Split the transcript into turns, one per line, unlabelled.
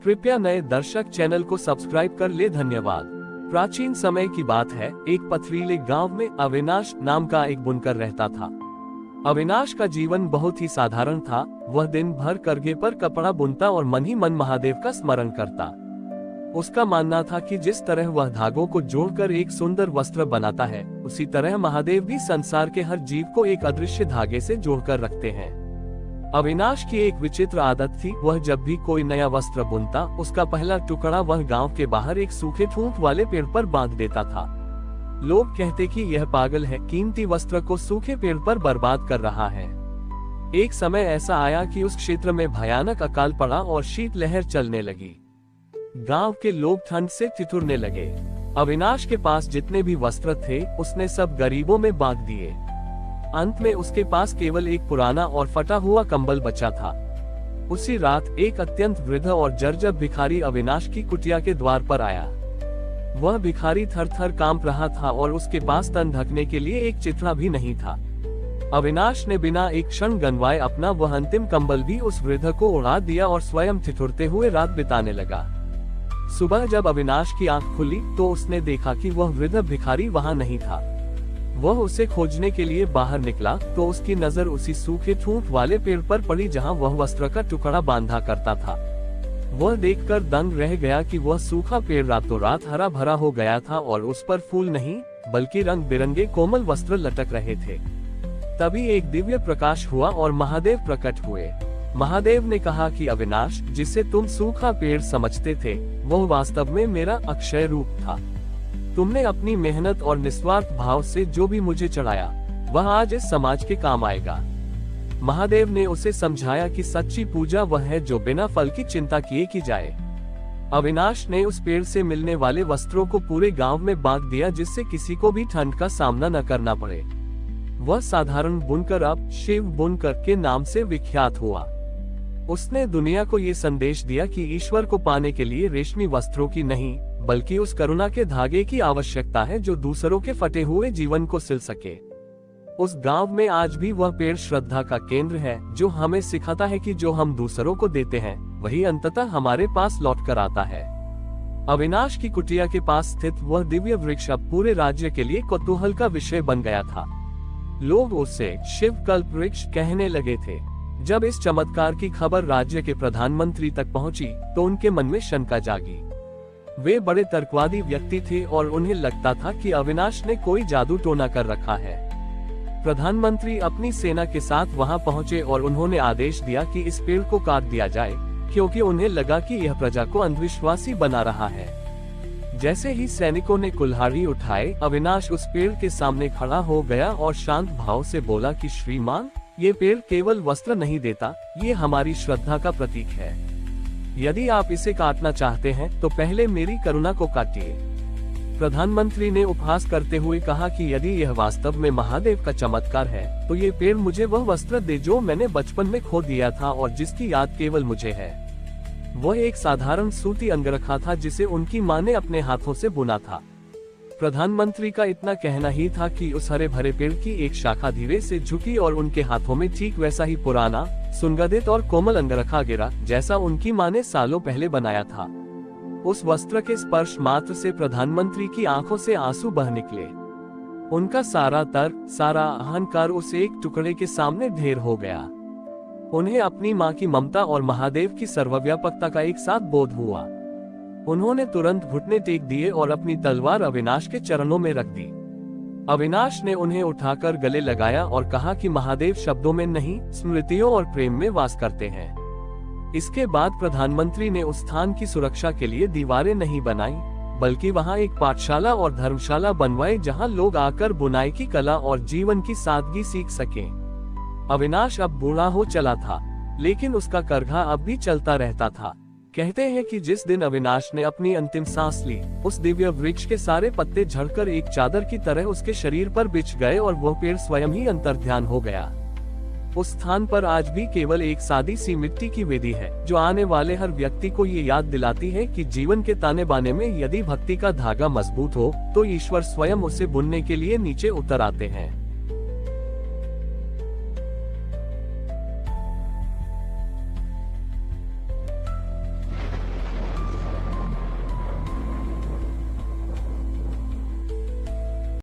कृपया नए दर्शक चैनल को सब्सक्राइब कर ले। धन्यवाद। प्राचीन समय की बात है, एक पथरीले गांव में अविनाश नाम का एक बुनकर रहता था। अविनाश का जीवन बहुत ही साधारण था। वह दिन भर करघे पर कपड़ा बुनता और मन ही मन महादेव का स्मरण करता। उसका मानना था कि जिस तरह वह धागों को जोड़कर एक सुंदर वस्त्र बनाता है, उसी तरह महादेव भी संसार के हर जीव को एक अदृश्य धागे से जोड़कर रखते हैं। अविनाश की एक विचित्र आदत थी, वह जब भी कोई नया वस्त्र बुनता, उसका पहला टुकड़ा वह गांव के बाहर एक सूखे ठूंठ वाले पेड़ पर बांध देता था। लोग कहते कि यह पागल है, कीमती वस्त्र को सूखे पेड़ पर बर्बाद कर रहा है। एक समय ऐसा आया कि उस क्षेत्र में भयानक अकाल पड़ा और शीतलहर चलने लगी। गांव के लोग ठंड से ठिठुरने लगे। अविनाश के पास जितने भी वस्त्र थे, उसने सब गरीबों में बांट दिए। अंत में उसके पास केवल एक पुराना और फटा हुआ कंबल बचा था। उसी रात एक अत्यंत वृद्ध और जर्जर भिखारी अविनाश की कुटिया के द्वार पर आया। वह भिखारी थर-थर कांप रहा था और उसके पास तन ढकने के लिए एक चिथड़ा भी नहीं था। अविनाश ने बिना एक क्षण गंवाए अपना वह अंतिम कंबल भी उस वृद्ध को उड़ा दिया और स्वयं ठिठुरते हुए रात बिताने लगा। सुबह जब अविनाश की आंख खुली तो उसने देखा कि वह वृद्ध भिखारी वहां नहीं था। वह उसे खोजने के लिए बाहर निकला तो उसकी नजर उसी सूखे ठूंठ वाले पेड़ पर पड़ी जहां वह वस्त्र का टुकड़ा बांधा करता था। वह देखकर दंग रह गया कि वह सूखा पेड़ रातों रात हरा भरा हो गया था और उस पर फूल नहीं बल्कि रंग बिरंगे कोमल वस्त्र लटक रहे थे। तभी एक दिव्य प्रकाश हुआ और महादेव प्रकट हुए। महादेव ने कहा कि अविनाश, जिसे तुम सूखा पेड़ समझते थे, वह वास्तव में मेरा अक्षय रूप था। तुमने अपनी मेहनत और निस्वार्थ भाव से जो भी मुझे चढ़ाया, वह आज इस समाज के काम आएगा। महादेव ने उसे समझाया कि सच्ची पूजा वह है जो बिना फल की चिंता किए की जाए। अविनाश ने उस पेड़ से मिलने वाले वस्त्रों को पूरे गांव में बांट दिया, जिससे किसी को भी ठंड का सामना न करना पड़े। वह साधारण बुनकर अब शिव बुनकर के नाम से विख्यात हुआ। उसने दुनिया को ये संदेश दिया कि ईश्वर को पाने के लिए रेशमी वस्त्रों की नहीं, बल्कि उस करुणा के धागे की आवश्यकता है जो दूसरों के फटे हुए जीवन को सिल सके। उस गांव में आज भी वह पेड़ श्रद्धा का केंद्र है, जो हमें सिखाता है कि जो हम दूसरों को देते हैं, वही अंततः हमारे पास लौट कर आता है। अविनाश की कुटिया के पास स्थित वह दिव्य वृक्ष अब पूरे राज्य के लिए कौतूहल का विषय बन गया था। लोग उसे शिव कल्प वृक्ष कहने लगे थे। जब इस चमत्कार की खबर राज्य के प्रधानमंत्री तक पहुंची, तो उनके मन में शंका जागी। वे बड़े तर्कवादी व्यक्ति थे और उन्हें लगता था कि अविनाश ने कोई जादू टोना कर रखा है। प्रधानमंत्री अपनी सेना के साथ वहां पहुंचे और उन्होंने आदेश दिया कि इस पेड़ को काट दिया जाए, क्योंकि उन्हें लगा कि यह प्रजा को अंधविश्वासी बना रहा है। जैसे ही सैनिकों ने कुल्हाड़ी उठाए, अविनाश उस पेड़ के सामने खड़ा हो गया और शांत भाव से बोला कि श्रीमान, ये पेड़ केवल वस्त्र नहीं देता, ये हमारी श्रद्धा का प्रतीक है। यदि आप इसे काटना चाहते हैं तो पहले मेरी करुणा को काटिए। प्रधानमंत्री ने उपहास करते हुए कहा कि यदि यह वास्तव में महादेव का चमत्कार है, तो ये पेड़ मुझे वह वस्त्र दे जो मैंने बचपन में खो दिया था और जिसकी याद केवल मुझे है। वह एक साधारण सूती अंगरखा था जिसे उनकी माँ ने अपने हाथों से बुना था। प्रधानमंत्री का इतना कहना ही था कि उस हरे भरे पेड़ की एक शाखा धीरे से झुकी और उनके हाथों में ठीक वैसा ही पुराना, सुगंधित और कोमल अंगरखा गिरा, जैसा उनकी माँ ने सालों पहले बनाया था। उस वस्त्र के स्पर्श मात्र से प्रधानमंत्री की आंखों से आंसू बह निकले। उनका सारा तर्क, सारा अहंकार उस एक टुकड़े के सामने ढेर हो गया। उन्हें अपनी माँ की ममता और महादेव की सर्वव्यापकता का एक साथ बोध हुआ। उन्होंने तुरंत घुटने टेक दिए और अपनी तलवार अविनाश के चरणों में रख दी। अविनाश ने उन्हें उठाकर गले लगाया और कहा कि महादेव शब्दों में नहीं, स्मृतियों और प्रेम में वास करते हैं। इसके बाद प्रधानमंत्री ने उस स्थान की सुरक्षा के लिए दीवारें नहीं बनाई, बल्कि वहां एक पाठशाला और धर्मशाला बनवाई, जहां लोग आकर बुनाई की कला और जीवन की सादगी सीख सकें। अविनाश अब बूढ़ा हो चला था, लेकिन उसका करघा अब भी चलता रहता था। कहते हैं कि जिस दिन अविनाश ने अपनी अंतिम सांस ली, उस दिव्य वृक्ष के सारे पत्ते झड़कर एक चादर की तरह उसके शरीर पर बिछ गए और वह पेड़ स्वयं ही अंतर्ध्यान हो गया। उस स्थान पर आज भी केवल एक सादी सी मिट्टी की वेदी है, जो आने वाले हर व्यक्ति को ये याद दिलाती है कि जीवन के ताने बाने में यदि भक्ति का धागा मजबूत हो, तो ईश्वर स्वयं उसे बुनने के लिए नीचे उतर आते हैं।